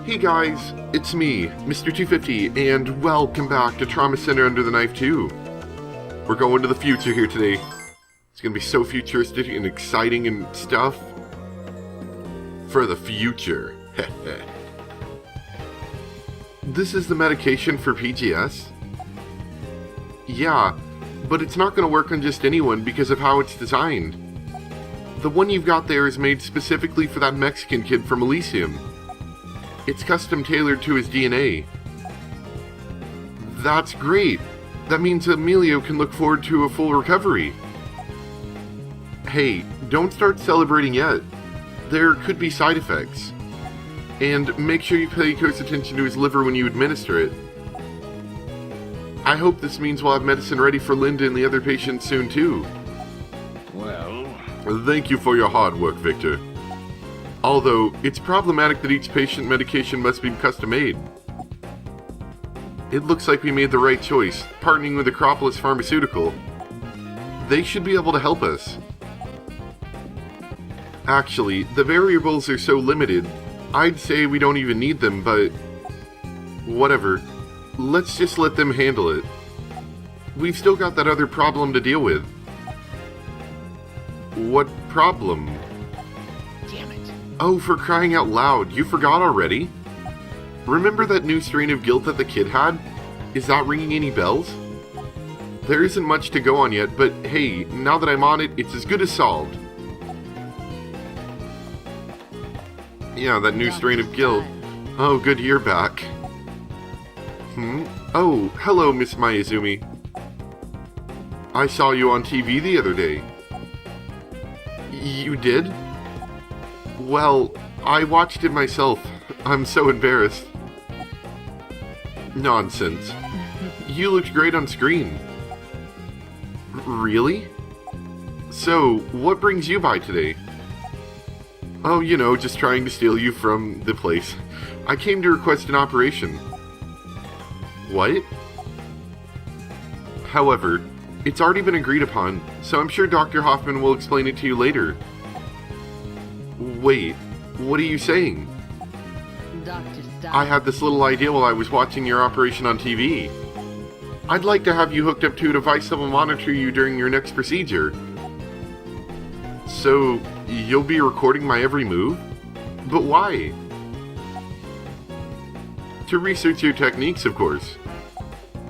Hey guys, it's me, Mr. 250, and welcome back to Trauma Center Under the Knife 2. We're going to the future here today. It's gonna be so futuristic and exciting and stuff. For the future. This is the medication for PGS? Yeah, but it's not gonna work on just anyone because of how it's designed. The one you've got there is made specifically for that Mexican kid from Elysium. It's custom tailored to his DNA. That's great. That means Emilio can look forward to a full recovery. Hey, don't start celebrating yet. There could be side effects. And make sure you pay close attention to his liver when you administer it. I hope this means we'll have medicine ready for Linda and the other patients soon too. Well... Thank you for your hard work, Victor. Although, it's problematic that each patient medication must be custom-made. It looks like we made the right choice, partnering with Acropolis Pharmaceutical. They should be able to help us. Actually, the variables are so limited, I'd say we don't even need them, but... whatever. Let's just let them handle it. We've still got that other problem to deal with. What problem? Damn it. Oh, for crying out loud, you forgot already? Remember that new strain of guilt that the kid had? Is that ringing any bells? There isn't much to go on yet, but hey, now that I'm on it, it's as good as solved. Yeah, that new strain of guilt. Oh, good you're back. Oh, hello, Miss Mayuzumi. I saw you on TV the other day. You did? Well, I watched it myself. I'm so embarrassed. Nonsense. You looked great on screen. Really? So, what brings you by today? Oh, you know, just trying to steal you from the place. I came to request an operation. What? However, it's already been agreed upon, so I'm sure Dr. Hoffman will explain it to you later. Wait, what are you saying? I had this little idea while I was watching your operation on TV. I'd like to have you hooked up to a device that will monitor you during your next procedure. So, you'll be recording my every move? But why? To research your techniques, of course.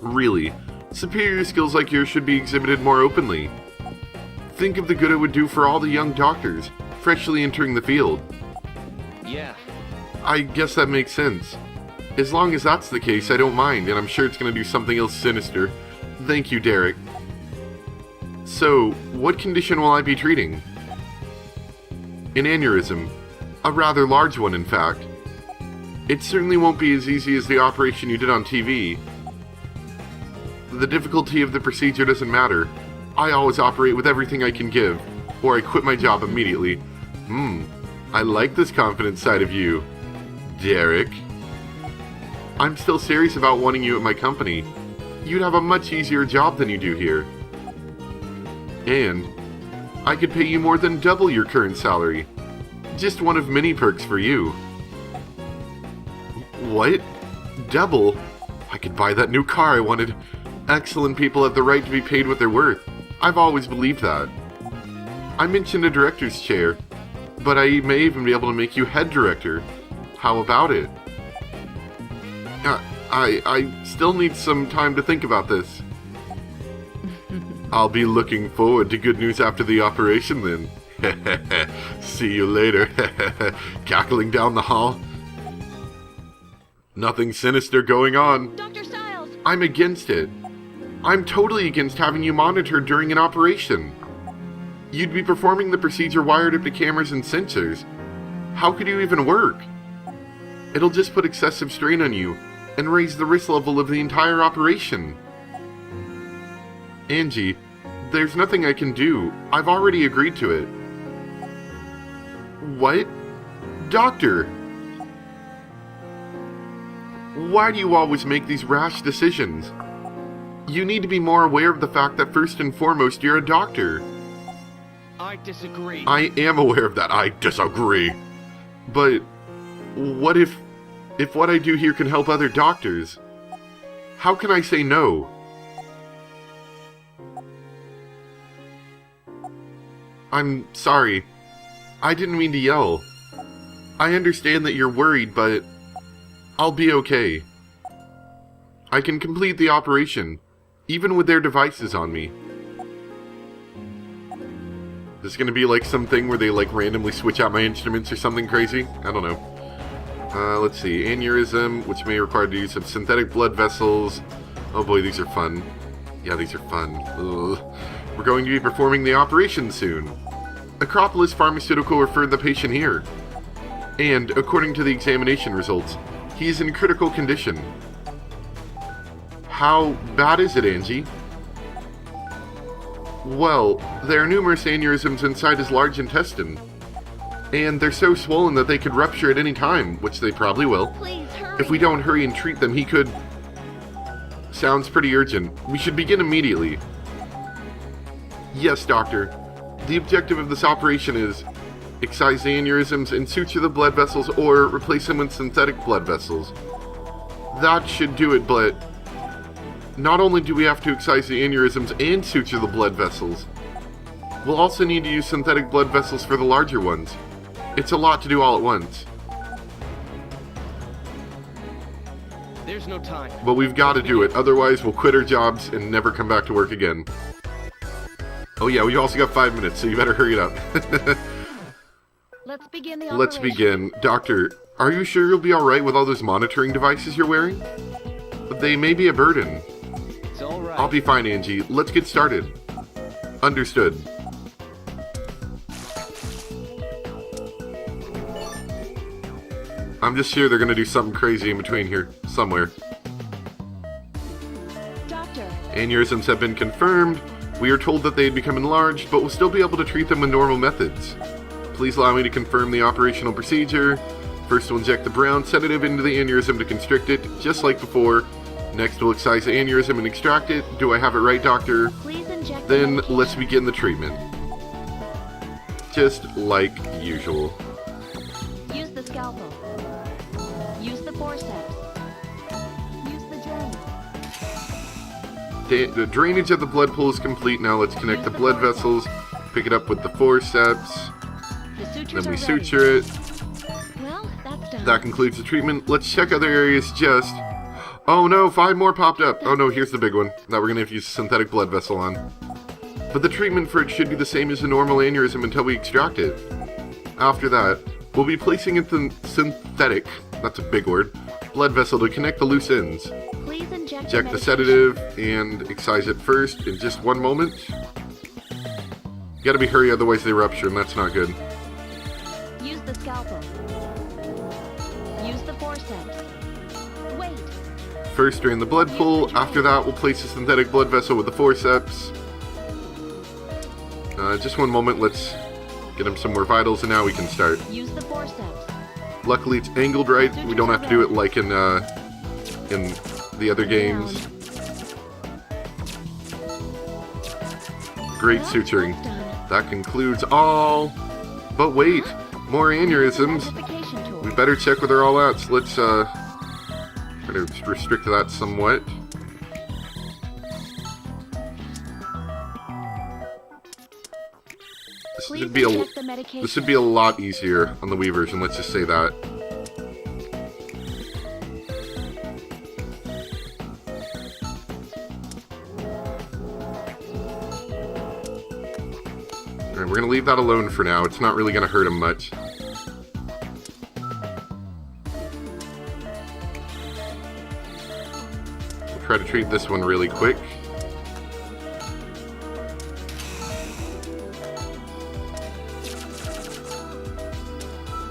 Really, superior skills like yours should be exhibited more openly. Think of the good it would do for all the young doctors, freshly entering the field. Yeah. I guess that makes sense. As long as that's the case, I don't mind, and I'm sure it's going to do something else sinister. Thank you, Derek. So, what condition will I be treating? An aneurysm. A rather large one, in fact. It certainly won't be as easy as the operation you did on TV. The difficulty of the procedure doesn't matter. I always operate with everything I can give, or I quit my job immediately. I like this confident side of you, Derek. I'm still serious about wanting you at my company. You'd have a much easier job than you do here. And I could pay you more than double your current salary. Just one of many perks for you. What? Double? I could buy that new car I wanted. Excellent people have the right to be paid what they're worth. I've always believed that. I mentioned a director's chair, but I may even be able to make you head director. How about it? I still need some time to think about this. I'll be looking forward to good news after the operation then. See you later. Cackling down the hall. Nothing sinister going on. Dr. Stiles! I'm against it. I'm totally against having you monitored during an operation. You'd be performing the procedure wired up to cameras and sensors. How could you even work? It'll just put excessive strain on you and raise the risk level of the entire operation. Angie, there's nothing I can do. I've already agreed to it. What? Doctor! Why do you always make these rash decisions? You need to be more aware of the fact that first and foremost you're a doctor. I disagree. I am aware of that. I disagree. But what if If what I do here can help other doctors, how can I say no? I'm sorry. I didn't mean to yell. I understand that you're worried, but I'll be okay. I can complete the operation, even with their devices on me. This is gonna be like something where they like randomly switch out my instruments or something crazy? I don't know. Let's see. Aneurysm, which may require the use of synthetic blood vessels. Oh boy, these are fun. Yeah, these are fun. Ugh. We're going to be performing the operation soon. Acropolis Pharmaceutical referred the patient here. And, according to the examination results, he is in critical condition. How bad is it, Angie? Well, there are numerous aneurysms inside his large intestine. And they're so swollen that they could rupture at any time, which they probably will. Please hurry. If we don't hurry and treat them, he could... Sounds pretty urgent. We should begin immediately. Yes, doctor. The objective of this operation is excise the aneurysms and suture the blood vessels or replace them with synthetic blood vessels. That should do it, but not only do we have to excise the aneurysms and suture the blood vessels, we'll also need to use synthetic blood vessels for the larger ones. It's a lot to do all at once. There's no time. But we've got to do it, otherwise we'll quit our jobs and never come back to work again. Oh yeah, we also got 5 minutes, so you better hurry it up. Let's begin the operation. Let's begin. Doctor, are you sure you'll be alright with all those monitoring devices you're wearing? They may be a burden. It's all right. I'll be fine, Angie. Let's get started. Understood. I'm just sure they're gonna do something crazy in between here, somewhere. Doctor, Aneurysms have been confirmed. We are told that they had become enlarged, but we'll still be able to treat them with normal methods. Please allow me to confirm the operational procedure. First, we'll inject the brown sedative into the aneurysm to constrict it, just like before. Next, we'll excise the aneurysm and extract it. Do I have it right, doctor? please inject Then, the let's begin the treatment. Just like usual. medication. Use the scalpel. Use the forceps. Use the drain. The drainage of the blood pool is complete. Now let's connect the blood vessels, pick it up with the forceps, The sutures then we are ready. suture it. Well, that's done. That concludes the treatment. Let's check other areas just... Oh no, 5 more popped up. Oh no, here's the big one that we're going to have to use a synthetic blood vessel on. But the treatment for it should be the same as a normal aneurysm until we extract it. After that, we'll be placing it in synthetic, that's a big word, blood vessel to connect the loose ends. Please inject Inject the medication. sedative and excise it first in just 1 moment. Gotta be hurry, otherwise they rupture, and that's not good. Use the scalpel. Use the forceps. Wait. First, drain the blood pool. After that, we'll place a synthetic blood vessel with the forceps. Just 1 moment, let's get him some more vitals, and now we can start. Use the forceps. Luckily, it's angled right. We don't have to do it like in the other games. Great Well, suturing. that's done. That concludes all. But wait, more aneurysms. Magnification tool. We better check where they're all at. So let's try to restrict that somewhat. This Please would be inject the medication. this would be a lot easier on the Wii version. Let's just say that. Alright, we're gonna leave that alone for now. It's not really gonna hurt him much. We'll try to treat this one really quick.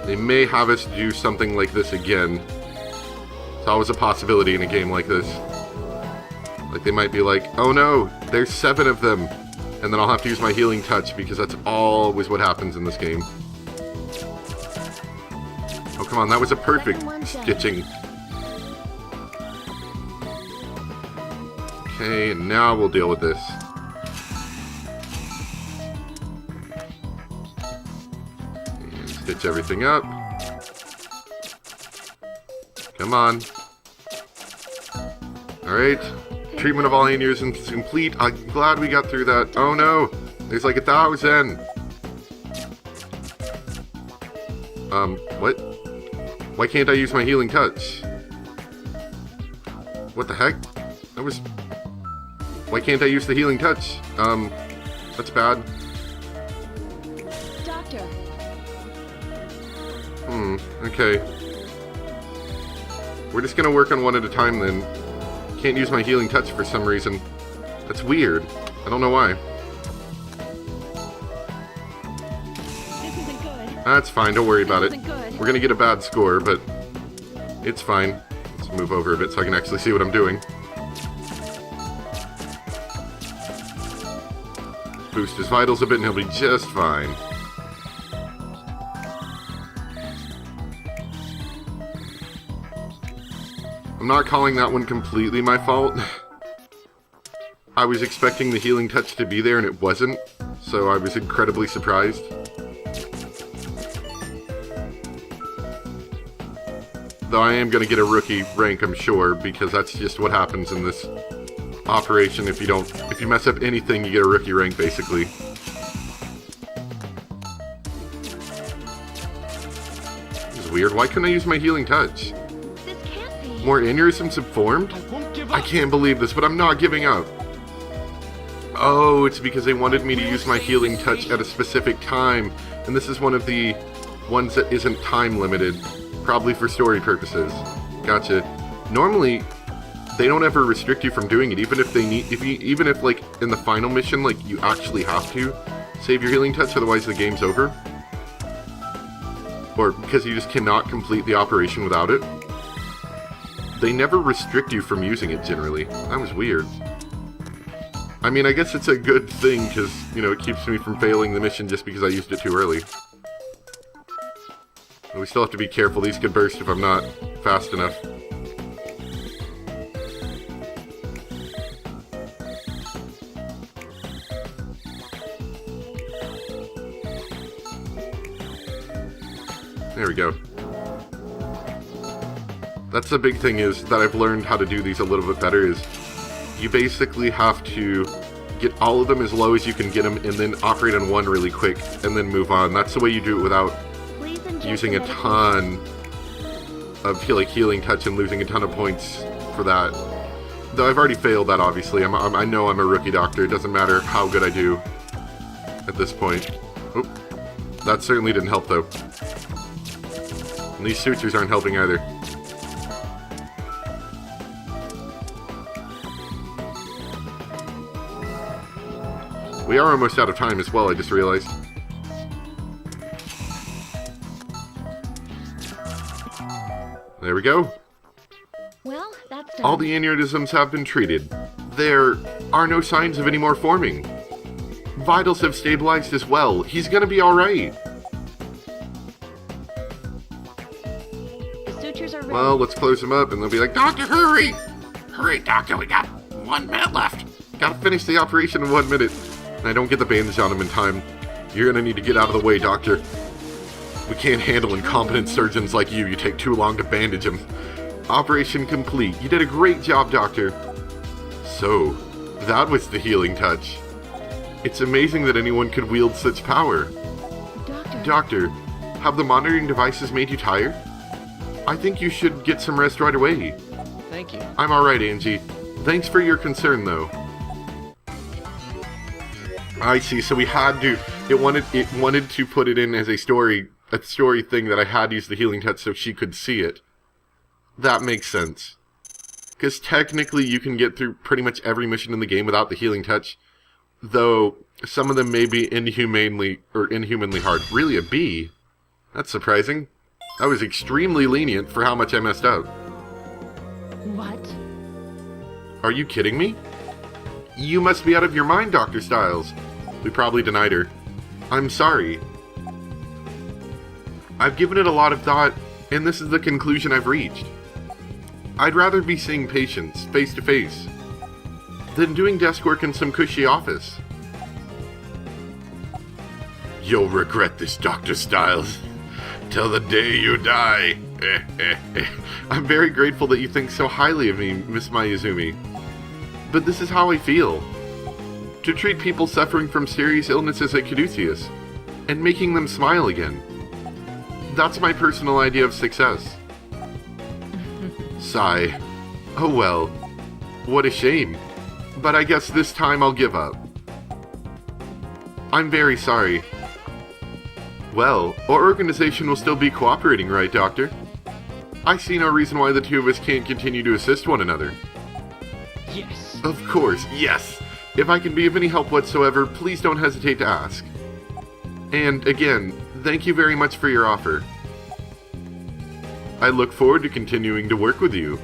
They may have us do something like this again. It's always a possibility in a game like this. Like they might be like, oh no, there's 7 of them. And then I'll have to use my healing touch because that's always what happens in this game. Oh come on, that was a perfect stitching. Okay, and now we'll deal with this. And stitch everything up. Come on. Alright. Treatment of all aneurysms is complete. I'm glad we got through that. Oh no! There's like 1,000! What? Why can't I use my healing touch? What the heck? That was... Why can't I use the healing touch? That's bad. Doctor. Okay. We're just gonna work on one at a time then. Can't use my healing touch for some reason. That's weird. I don't know why. This isn't good. That's fine, don't worry about it. This isn't good. We're gonna get a bad score, but it's fine. Let's move over a bit so I can actually see what I'm doing. Boost his vitals a bit and he'll be just fine. I'm not calling that one completely my fault. I was expecting the healing touch to be there and it wasn't, so I was incredibly surprised. Though I am going to get a rookie rank, I'm sure, because that's just what happens in this operation. If you mess up anything, you get a rookie rank, basically. This is weird. Why couldn't I use my healing touch? This can't be. More aneurysms have formed? I won't give I up. can't believe this, but I'm not giving up. Oh, it's because they wanted me to use my healing touch at a specific time, and this is one of the ones that isn't time limited, probably for story purposes. Gotcha. Normally, they don't ever restrict you from doing it, even if they need, even if like in the final mission, like you actually have to save your healing touch, otherwise the game's over, or because you just cannot complete the operation without it. They never restrict you from using it generally. That was weird. I mean, I guess it's a good thing because, you know, it keeps me from failing the mission just because I used it too early. But we still have to be careful. These could burst if I'm not fast enough. There we go. That's the big thing is that I've learned how to do these a little bit better is you basically have to get all of them as low as you can get them and then operate on one really quick and then move on. That's the way you do it without Please inject using the a medication. ton of healing touch and losing a ton of points for that. Though I've already failed that, obviously. I know I'm a rookie doctor. It doesn't matter how good I do at this point. Oop. That certainly didn't help, though. And these sutures aren't helping either. We are almost out of time as well, I just realized. There we go. Well, that's done. All the aneurysms have been treated. There are no signs of any more forming. Vitals have stabilized as well. He's gonna be alright. The sutures are ready. Well, let's close him up and they'll be like, Doctor, hurry! Hurry, Doctor, we got 1 minute left. Gotta finish the operation in 1 minute. And I don't get the bandage on him in time. You're gonna need to get out of the way, Doctor. We can't handle incompetent surgeons like you. You take too long to bandage him. Operation complete. You did a great job, Doctor. So, that was the healing touch. It's amazing that anyone could wield such power. Doctor, have the monitoring devices made you tired? I think you should get some rest right away. Thank you. I'm alright, Angie. Thanks for your concern, though. I see, so we had to... It wanted to put it in as a story thing that I had to use the healing touch so she could see it. That makes sense. Because technically you can get through pretty much every mission in the game without the healing touch. Though, some of them may be inhumanly hard. Really, a B? That's surprising. I was extremely lenient for how much I messed up. What? Are you kidding me? You must be out of your mind, Dr. Stiles. We probably denied her. I'm sorry. I've given it a lot of thought, and this is the conclusion I've reached. I'd rather be seeing patients, face to face, than doing desk work in some cushy office. You'll regret this, Dr. Stiles, till the day you die. I'm very grateful that you think so highly of me, Miss Mayuzumi. But this is how I feel. To treat people suffering from serious illnesses like caduceus, and making them smile again. That's my personal idea of success. Sigh. Oh well. What a shame. But I guess this time I'll give up. I'm very sorry. Well, our organization will still be cooperating, right, Doctor? I see no reason why the two of us can't continue to assist one another. Yes. Of course, yes! If I can be of any help whatsoever, please don't hesitate to ask. And again, thank you very much for your offer. I look forward to continuing to work with you.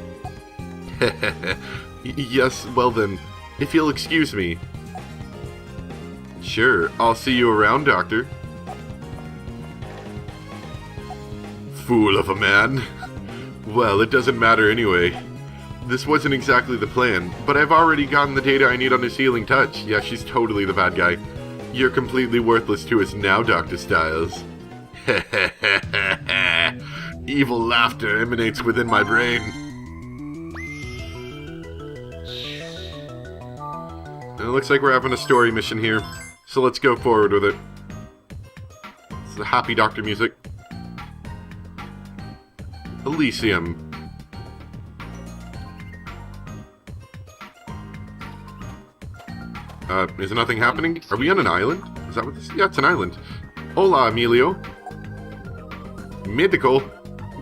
Yes, well then, if you'll excuse me. Sure, I'll see you around, Doctor. Fool of a man. Well, it doesn't matter anyway. This wasn't exactly the plan, but I've already gotten the data I need on his healing touch. Yeah, she's totally the bad guy. You're completely worthless to us now, Dr. Styles. Evil laughter emanates within my brain. It looks like we're having a story mission here, so let's go forward with it. It's the happy doctor music. Elysium. Is nothing happening? Are we on an island? Is that what this is? Yeah, it's an island. Hola, Emilio. Mythical.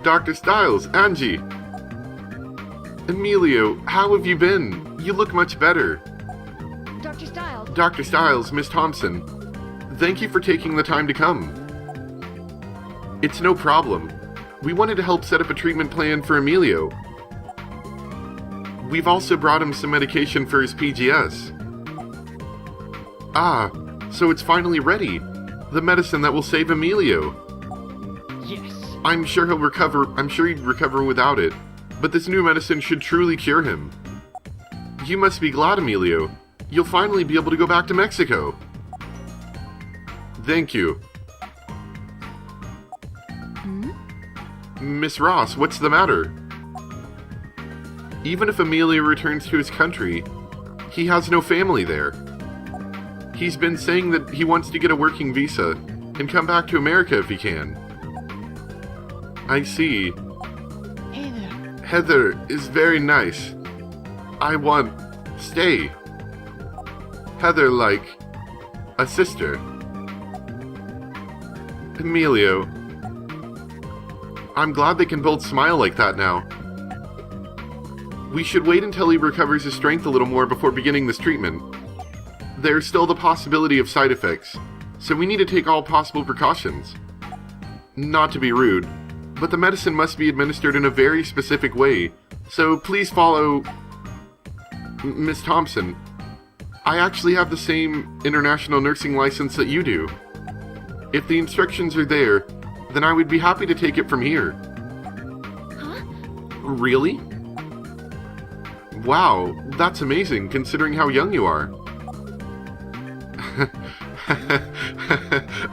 Dr. Styles, Angie. Emilio, how have you been? You look much better. Dr. Styles. Dr. Styles, Miss Thompson. Thank you for taking the time to come. It's no problem. We wanted to help set up a treatment plan for Emilio. We've also brought him some medication for his PGS. Ah, so it's finally ready. The medicine that will save Emilio. Yes. I'm sure he'll recover. I'm sure he'd recover without it. But this new medicine should truly cure him. You must be glad, Emilio. You'll finally be able to go back to Mexico. Thank you. Miss Ross, what's the matter? Even if Emilio returns to his country, he has no family there. He's been saying that he wants to get a working visa and come back to America if he can. I see. Heather. Heather is very nice. I want stay. Heather like a sister. Emilio. I'm glad they can both smile like that now. We should wait until he recovers his strength a little more before beginning this treatment. There's still the possibility of side effects, so we need to take all possible precautions. Not to be rude, but the medicine must be administered in a very specific way, so please follow... Miss Thompson, I actually have the same international nursing license that you do. If the instructions are there, then I would be happy to take it from here. Huh? Really? Wow, that's amazing considering how young you are.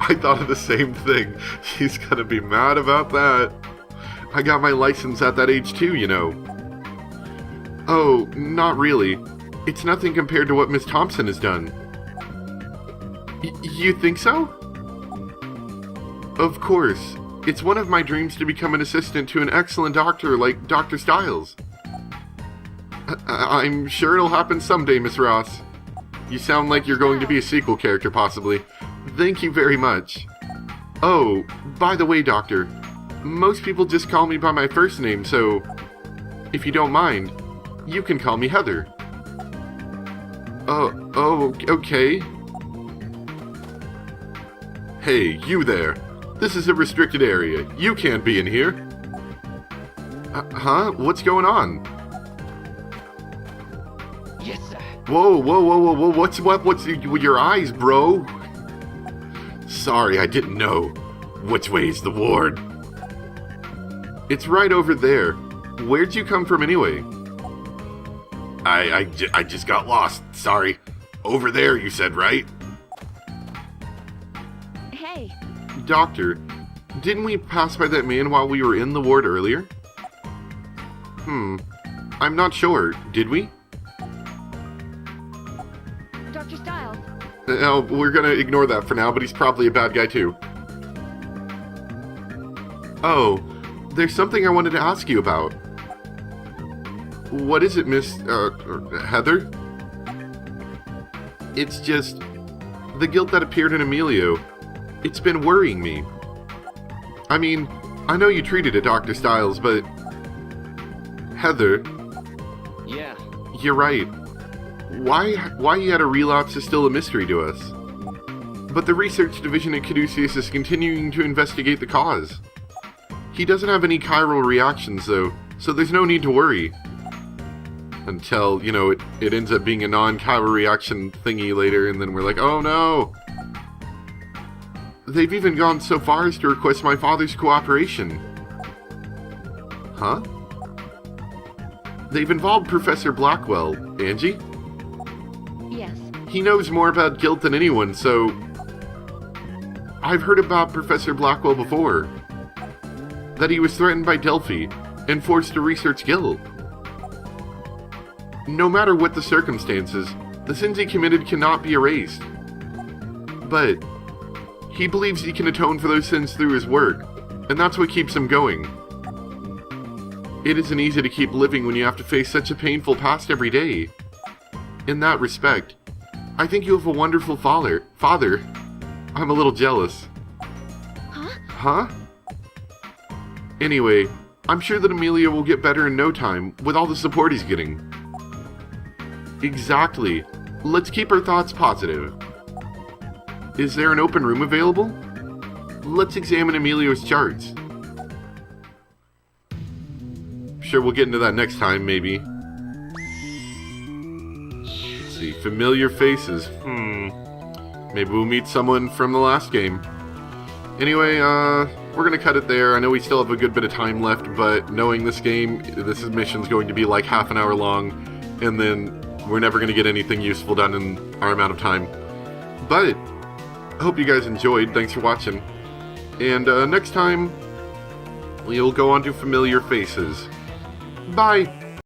I thought of the same thing. She's gonna be mad about that. I got my license at that age too, you know. Oh, not really. It's nothing compared to what Miss Thompson has done. You think so? Of course. It's one of my dreams to become an assistant to an excellent doctor like Dr. Styles. I'm sure it'll happen someday, Miss Ross. You sound like you're going to be a sequel character, possibly. Thank you very much. Oh, by the way, Doctor, most people just call me by my first name, so if you don't mind, you can call me Heather. Oh, okay. Hey, you there. This is a restricted area. You can't be in here. Huh? What's going on? Yes, sir. Whoa, what's with your eyes, bro? Sorry, I didn't know. Which way's the ward? It's right over there. Where'd you come from anyway? I just got lost. Sorry. Over there, you said, right? Hey, Doctor, Didn't we pass by that man while we were in the ward earlier? I'm not sure. Did we? Dr. Styles, Oh, we're gonna ignore that for now, but he's probably a bad guy too. Oh, there's something I wanted to ask you about. What is it, Miss, Heather? It's just... the guilt that appeared in Emilio. It's been worrying me. I mean, I know you treated it, Dr. Styles, but... Heather, Yeah. you're right. Why he had a relapse is still a mystery to us. But the research division at Caduceus is continuing to investigate the cause. He doesn't have any chiral reactions, though, so there's no need to worry. Until, you know, it ends up being a non-chiral reaction thingy later, and then we're like, oh no! They've even gone so far as to request my father's cooperation. Huh? They've involved Professor Blackwell, Angie? yes. He knows more about guilt than anyone, so... I've heard about Professor Blackwell before. That he was threatened by Delphi and forced to research guilt. No matter what the circumstances, the sins he committed cannot be erased. But he believes he can atone for those sins through his work, and that's what keeps him going. It isn't easy to keep living when you have to face such a painful past every day. In that respect, I think you have a wonderful father. I'm a little jealous. Huh? Anyway, I'm sure that Emilio will get better in no time with all the support he's getting. Exactly. Let's keep our thoughts positive. Is there an open room available? Let's examine Emilio's charts. Sure, we'll get into that next time, maybe. Let's see, familiar faces. Maybe we'll meet someone from the last game. Anyway, we're gonna cut it there. I know we still have a good bit of time left, but knowing this game, this mission's going to be like half an hour long, and then we're never gonna get anything useful done in our amount of time. But I hope you guys enjoyed. Thanks for watching. And next time, we'll go on to familiar faces. Bye!